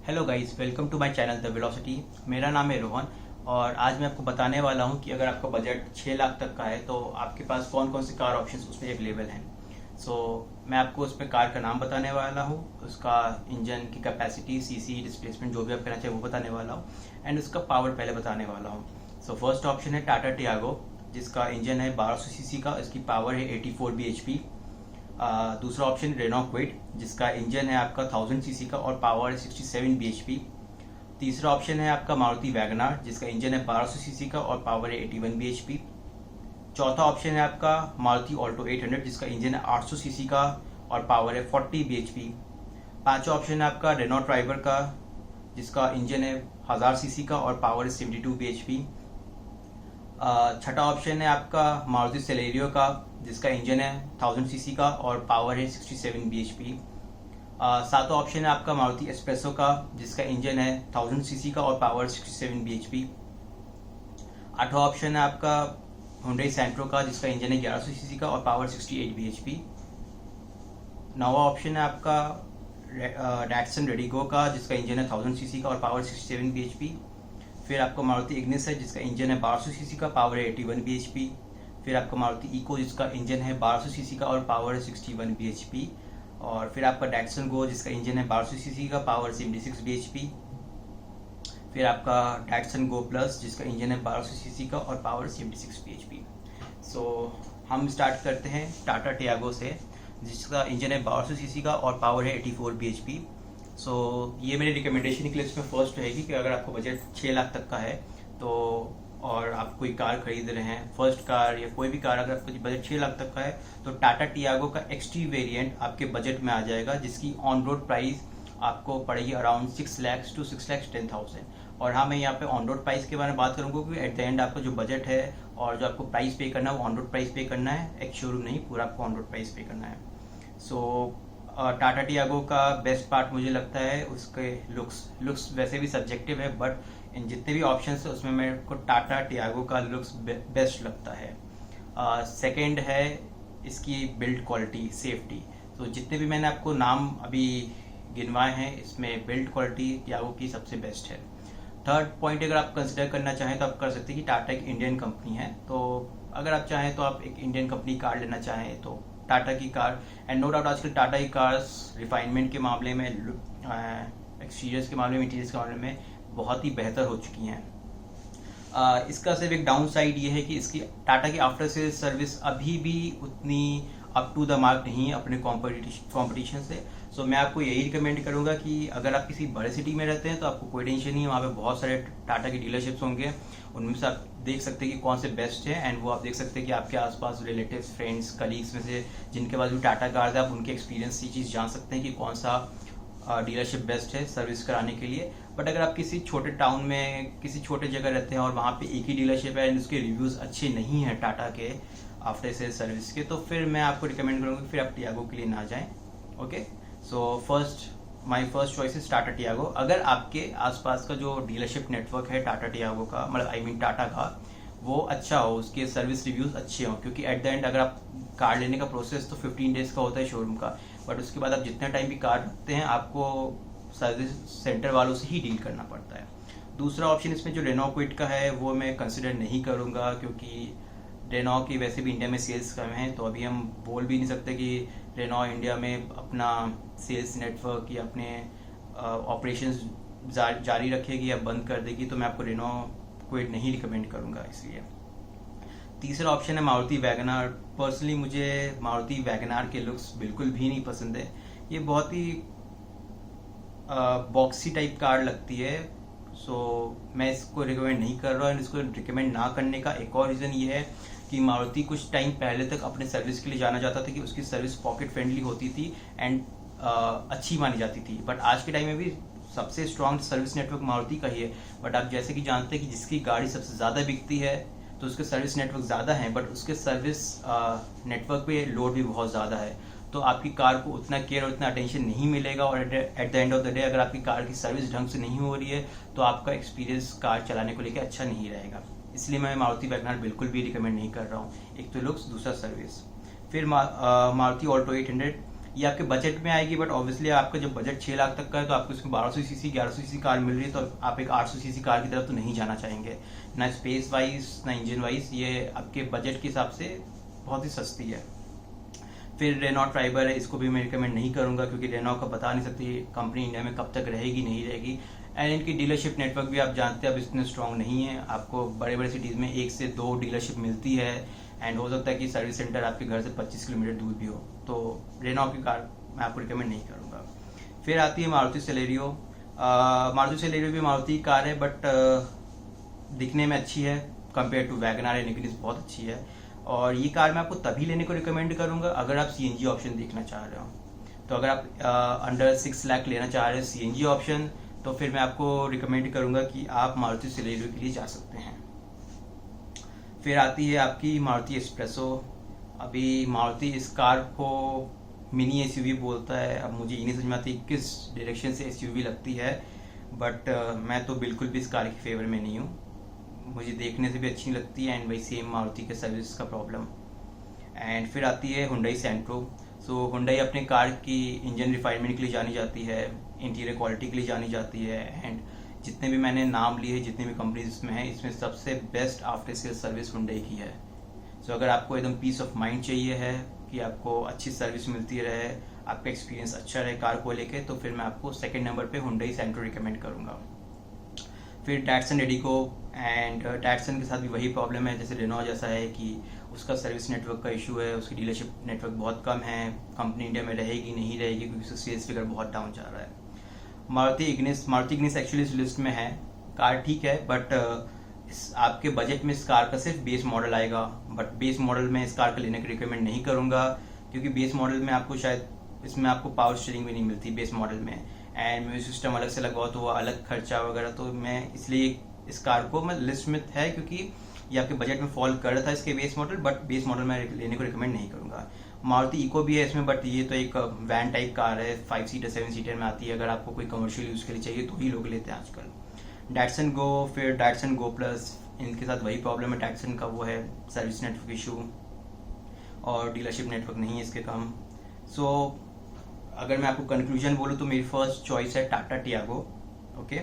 Hello guys, welcome to my channel the velocity. मेरा नाम है रोहन और आज मैं आपको बताने वाला हूं कि अगर आपका बजट 6 लाख तक का है तो आपके पास कौन कौन से कार ऑप्शंस उसमें अवेलेबल हैं। मैं आपको उसमें कार का नाम बताने वाला हूं, उसका इंजन की कैपेसिटी, सीसी, डिस्प्लेसमेंट जो भी आप कहना चाहिए वो बताने वाला हूं एंड उसका पावर पहले बताने वाला हूं। फर्स्ट ऑप्शन है टाटा टियागो, जिसका इंजन है 1200 सीसी का, इसकी पावर है 84 bhp। दूसरा ऑप्शन रेनॉ क्विड, जिसका इंजन है आपका 1000 सीसी का और पावर है 67 bhp। तीसरा ऑप्शन है आपका मारुति वैगनार, जिसका इंजन है 1200 सीसी का और पावर है 81 bhp। चौथा ऑप्शन है आपका मारुति ऑल्टो 800, जिसका इंजन है 800 सीसी का और पावर है 40 bhp। पांचवा ऑप्शन है आपका रेनॉ ट्राइबर का, जिसका इंजन है 1000 सीसी का और पावर है 72 bhp। छठा ऑप्शन है आपका मारुति सेलेरियो का, जिसका इंजन है 1000 सीसी का और पावर है 67 bhp। सातवां ऑप्शन है आपका मारुति एस्प्रेसो का, जिसका इंजन है 1000 सीसी का और पावर 67 bhp। आठवां ऑप्शन है आपका हुंडई सेंट्रो का, जिसका इंजन है 1100 सीसी का और पावर 68 bhp। नौवां ऑप्शन है आपका डैटसन रेडिगो का, जिसका इंजन है 1000 सीसी का और पावर 67 bhp। फिर आपका मारुति इग्निस है, जिसका इंजन है 1200 सीसी का, पावर है 81 bhp। फिर आपका मारुति इको, जिसका इंजन है 1200 सीसी का और पावर है 61 bhp। और फिर आपका डैटसन गो, जिसका इंजन है 1200 सीसी का, पावर 76 bhp। फिर आपका डैटसन गो प्लस, जिसका इंजन है 1200 सीसी का और पावर 76 bhp। हम स्टार्ट करते हैं टाटा टियागो से, जिसका इंजन है 1200 सीसी का और पावर है 84 bhp। ये मेरी रिकमेंडेशन की लिस्ट में फर्स्ट रहेगी कि अगर आपको बजट 6 लाख तक का है तो, और आप कोई कार खरीद रहे हैं, फर्स्ट कार या कोई भी कार, अगर आपका बजट 6 लाख तक का है तो टाटा टियागो का एक्सटी वेरिएंट आपके बजट में आ जाएगा, जिसकी ऑन रोड प्राइस आपको पड़ेगी अराउंड 6 लाख to 6,10,000। और हाँ, मैं यहाँ पे ऑन रोड प्राइस के बारे में बात करूँगा कि एट द एंड आपका जो बजट है और जो आपको प्राइस पे करना है वो ऑन रोड प्राइस पे करना है, एक शोरूम नहीं, पूरा आपको ऑन रोड प्राइस पे करना है। टाटा टियागो का बेस्ट पार्ट मुझे लगता है उसके लुक्स वैसे भी सब्जेक्टिव है, बट इन जितने भी ऑप्शंस है उसमें मेरे को टाटा टियागो का लुक्स बेस्ट लगता है। सेकंड है इसकी बिल्ड क्वालिटी, सेफ्टी। जितने भी मैंने आपको नाम अभी गिनवाए हैं, इसमें बिल्ड क्वालिटी टियागो की सबसे बेस्ट है। थर्ड पॉइंट अगर आप कंसिडर करना चाहें तो आप कर सकते हैं कि टाटा एक इंडियन कंपनी है, तो अगर आप चाहें तो आप एक इंडियन कंपनी कार लेना चाहें तो टाटा की कार। एंड नो डाउट आजकल टाटा की कार्स रिफाइनमेंट के मामले में, एक्सटीरियर्स के मामले में, इंटीरियर्स के मामले में बहुत ही बेहतर हो चुकी हैं। इसका सिर्फ एक डाउन साइड ये है कि इसकी टाटा की आफ्टर सेल्स सर्विस अभी भी उतनी अप टू द मार्क नहीं है अपने कॉम्पिटिशन से। मैं आपको यही रिकमेंड करूंगा कि अगर आप किसी बड़े सिटी में रहते हैं तो आपको कोई टेंशन नहीं है, वहाँ पे बहुत सारे टाटा की डीलरशिप्स होंगे, उनमें से आप देख सकते हैं कि कौन से बेस्ट है। एंड वो आप देख सकते हैं कि आपके आसपास रिलेटिव्स, फ्रेंड्स, कलीग्स में से जिनके पास भी टाटा कार्स है, आप उनके एक्सपीरियंस से चीज़ जान सकते हैं कि कौन सा डीलरशिप बेस्ट है सर्विस कराने के लिए। बट अगर आप किसी छोटे टाउन में, किसी छोटे जगह रहते हैं और वहाँ पे एक ही डीलरशिप है एंड उसके रिव्यूज़ अच्छे नहीं हैं टाटा के आफ्टर सेल्स सर्विस के, तो फिर मैं आपको रिकमेंड करूँगा कि फिर आप टियागो के लिए ना जाएं। Okay, my first choice is Tata Tiago. अगर आपके आसपास का जो डीलरशिप नेटवर्क है टाटा टियागो का, मतलब आई मीन टाटा का, वो अच्छा हो, उसके सर्विस रिव्यूज़ अच्छे हों, क्योंकि एट द एंड अगर आप कार लेने का प्रोसेस तो 15 डेज का होता है शोरूम का, बट उसके बाद आप जितना टाइम भी कार रखते हैं आपको सर्विस सेंटर वालों से ही डील करना पड़ता है। दूसरा ऑप्शन इसमें जो रेनॉ क्विड का है वो मैं कंसिडर नहीं करूँगा, क्योंकि रेनॉ की वैसे भी इंडिया में सेल्स कम है, तो अभी हम बोल भी नहीं सकते कि रेनॉ इंडिया में अपना सेल्स नेटवर्क या अपने ऑपरेशंस जारी रखेगी या बंद कर देगी, तो मैं आपको रेनॉ क्विड नहीं रिकमेंड करूँगा इसलिए। तीसरा ऑप्शन है मारुति वैगनार। पर्सनली मुझे मारुति वैगनार के लुक्स बिल्कुल भी नहीं पसंद है, ये बहुत ही बॉक्सी टाइप कार लगती है। मैं इसको रिकमेंड नहीं कर रहा हूँ। इसको रिकमेंड ना करने का एक और रीज़न ये है कि मारुति कुछ टाइम पहले तक अपने सर्विस के लिए जाना जाता था कि उसकी सर्विस पॉकेट फ्रेंडली होती थी एंड अच्छी मानी जाती थी, बट आज के टाइम में भी सबसे स्ट्रॉन्ग सर्विस नेटवर्क मारुति का ही है। बट आप जैसे कि जानते हैं कि जिसकी गाड़ी सबसे ज़्यादा बिकती है तो उसके सर्विस नेटवर्क ज़्यादा हैं, बट उसके सर्विस नेटवर्क पे लोड भी बहुत ज़्यादा है, तो आपकी कार को उतना केयर और उतना अटेंशन नहीं मिलेगा। और at the end of the day अगर आपकी कार की सर्विस ढंग से नहीं हो रही है तो आपका एक्सपीरियंस कार चलाने को लेकर अच्छा नहीं रहेगा। इसलिए मैं मारुति वैगनार बिल्कुल भी रिकमेंड नहीं कर रहा हूँ। एक तो लुक्स, दूसरा सर्विस। फिर मारुति ऑल्टो 800, ये आपके बजट में आएगी, बट ऑब्वियसली आपका जब बजट 6 लाख तक का है तो आपको इसमें 1200 सीसी 1100 सीसी कार मिल रही है, तो आप एक 800 सीसी कार की तरफ तो नहीं जाना चाहेंगे, ना स्पेस वाइज ना इंजन वाइज। ये आपके बजट के हिसाब से बहुत ही सस्ती है। फिर रेनॉ ट्राइबर है, इसको भी मैं रिकमेंड नहीं करूंगा, क्योंकि रेनॉ का बता नहीं सकती कंपनी इंडिया में कब तक रहेगी नहीं रहेगी। एंड इनकी डीलरशिप नेटवर्क भी आप जानते हैं अब इतने स्ट्रॉन्ग नहीं है। आपको बड़े बड़े सिटीज़ में 1 से 2 डीलरशिप मिलती है, एंड हो सकता है कि सर्विस सेंटर आपके घर से 25 किलोमीटर दूर भी हो। तो रेनॉ की कार मैं आपको रिकमेंड नहीं करूँगा। फिर आती है मारुति सेलेरियो। मारुति सेलेरियो भी मारुति की कार है, बट दिखने में अच्छी है compare to WagonR and Ignis, बहुत अच्छी है। और ये कार मैं आपको तभी लेने को रिकमेंड करूंगा अगर आप सीएनजी ऑप्शन देखना चाह रहे हो। तो अगर आप अंडर 6 लाख लेना चाह रहे हो सीएनजी ऑप्शन, तो फिर मैं आपको रिकमेंड करूंगा कि आप मारुति सेलेरियो के लिए जा सकते हैं। फिर आती है आपकी मारुति एस्प्रेसो। अभी मारुति इस कार को मिनी एसयूवी बोलता है। अब मुझे ये नहीं समझ में आती किस डायरेक्शन से एसयूवी लगती है, बट मैं तो बिल्कुल भी इस कार के फेवर में नहीं हूँ। मुझे देखने से भी अच्छी लगती है, एंड वही सेम मारुति के सर्विस का प्रॉब्लम। एंड फिर आती है हुंडई सेंट्रो। सो हुंडई अपने कार की इंजन रिफाइनमेंट के लिए जानी जाती है, इंटीरियर क्वालिटी के लिए जानी जाती है, एंड जितने भी मैंने नाम लिए हैं जितने भी कंपनीज इसमें हैं, इसमें सबसे best after sale service Hyundai की है। सो अगर आपको एकदम पीस ऑफ माइंड चाहिए है कि आपको अच्छी सर्विस मिलती रहे, आपका एक्सपीरियंस अच्छा रहे कार को लेके, तो फिर मैं आपको सेकेंड नंबर पे हुंडई सेंट्रो रिकमेंड करूँगा। फिर डैटसन रेडिको। एंड डैटसन के साथ भी वही प्रॉब्लम है जैसे रेनॉ जैसा है कि उसका सर्विस नेटवर्क का इशू है, उसकी डीलरशिप नेटवर्क बहुत कम है, कंपनी इंडिया में रहेगी नहीं रहेगी क्योंकि उसका सेल्स फिगर बहुत डाउन जा रहा है। मारुति इग्निस एक्चुअली इस लिस्ट में है, कार ठीक है, बट आपके बजट में इस कार का सिर्फ बेस मॉडल आएगा, बट बेस मॉडल में इस कार को लेने की रिकमेंड नहीं करूँगा, क्योंकि बेस मॉडल में आपको शायद इसमें आपको पावर स्टीयरिंग भी नहीं मिलती बेस मॉडल में, एंड म्यूजिक सिस्टम अलग से लगवाओ तो वो अलग खर्चा वगैरह। तो मैं इसलिए इस कार को मैं लिस्ट में है, क्योंकि ये आपके बजट में फॉल कर रहा था इसके base model, but base model मैं लेने को रिकमेंड नहीं करूँगा। मारुति इको भी है इसमें, बट ये तो एक वैन टाइप कार है, 5 सीटर 7 सीटर में आती है। अगर आपको कोई कमर्शियल यूज़ के लिए चाहिए तो ही लोग लेते हैं आजकल। डैटसन गो, फिर डैटसन गो प्लस, इनके साथ वही प्रॉब्लम है डैटसन का, वो है सर्विस नेटवर्क इशू और डीलरशिप नेटवर्क नहीं है इसके कम। सो अगर मैं आपको कंक्लूजन बोलूँ तो मेरी फर्स्ट चॉइस है टाटा टियागो। ओके,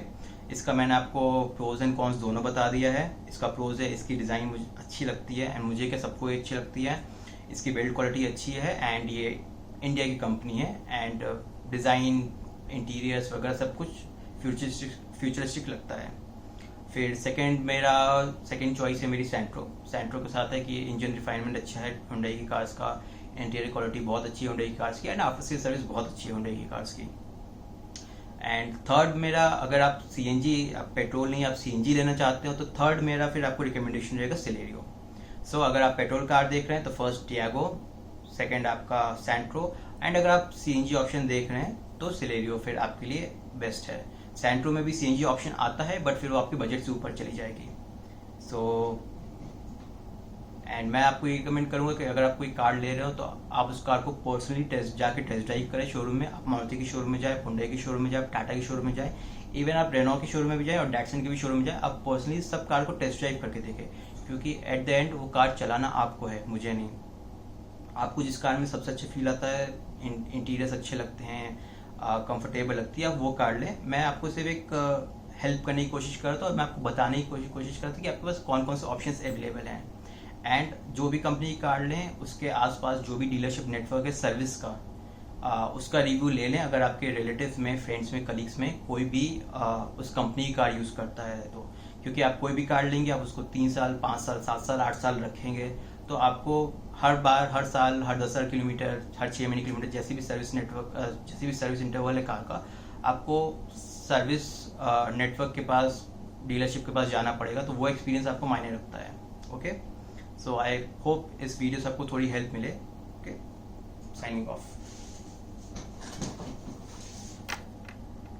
इसका मैंने आपको प्रोज एंड कॉन्स दोनों बता दिया है। इसका प्रोज है इसकी डिज़ाइन मुझे अच्छी लगती है, एंड मुझे क्या सबको अच्छी लगती है, इसकी बिल्ड क्वालिटी अच्छी है, एंड ये इंडिया की कंपनी है, एंड डिज़ाइन इंटीरियर्स वगैरह सब कुछ फ्यूचरिस्टिक लगता है। फिर मेरा सेकंड चॉइस है मेरी सेंट्रो के साथ है कि इंजन रिफाइनमेंट अच्छा है हुंडई की कार्स का, इंटीरियर क्वालिटी बहुत अच्छी है हुंडई की कार्स की, एंड आफ्टर सेल सर्विस बहुत अच्छी है हुंडई की कार्स की। एंड थर्ड मेरा, अगर आप सीएनजी, आप पेट्रोल नहीं आप सीएनजी लेना चाहते हो, तो थर्ड मेरा फिर आपको रिकमेंडेशन रहेगा सेलेरियो। सो अगर आप पेट्रोल कार देख रहे हैं तो फर्स्ट टियागो, सेकंड आपका सेंट्रो, एंड अगर आप सीएनजी ऑप्शन देख रहे हैं तो सेलेरियो फिर आपके लिए बेस्ट है। सेंट्रो में भी सीएनजी ऑप्शन आता है, बट फिर वो आपके बजट से ऊपर चली जाएगी। सो एंड मैं आपको ये रिकमेंड करूंगा कि अगर आप कोई कार ले रहे हो तो आप उस कार को पर्सनली टेस्ट ड्राइव करें शोरूम में। आप मारुति की शोरूम में जाए, हुंडई की शोरूम में जाए, टाटा की शोरूम में जाए, इवन आप रेनॉ की शोरूम में भी जाए और डैटसन की भी शोरूम में जाए, आप पर्सनली सब कार को टेस्ट ड्राइव करके देखें, क्योंकि एट द एंड वो कार चलाना आपको है, मुझे नहीं। आपको जिस कार में सबसे अच्छा फील आता है, इंटीरियर्स अच्छे लगते हैं, कंफर्टेबल लगती है, आप वो कार लें। मैं आपको सिर्फ एक हेल्प करने की कोशिश करता हूँ और मैं आपको बताने की कोशिश करता हूँ कि आपके पास कौन कौन से ऑप्शंस अवेलेबल हैं। एंड जो भी कंपनी की कार लें उसके आसपास जो भी डीलरशिप नेटवर्क है सर्विस का, उसका रिव्यू ले लें। अगर आपके रिलेटिव्स में, फ्रेंड्स में, कलीग्स में कोई भी उस कंपनी की कार यूज़ करता है तो, क्योंकि आप कोई भी कार लेंगे आप उसको 3 साल 5 साल 7 साल 8 साल रखेंगे, तो आपको हर बार, हर साल, हर 10,000 किलोमीटर, हर 6 महीने किलोमीटर, जैसी भी सर्विस इंटरवल है कार का, आपको सर्विस नेटवर्क के पास, डीलरशिप के पास जाना पड़ेगा। तो वो एक्सपीरियंस आपको मायने रखता है। ओके, सो आई होप इस वीडियो से आपको थोड़ी हेल्प मिले। Okay, signing off.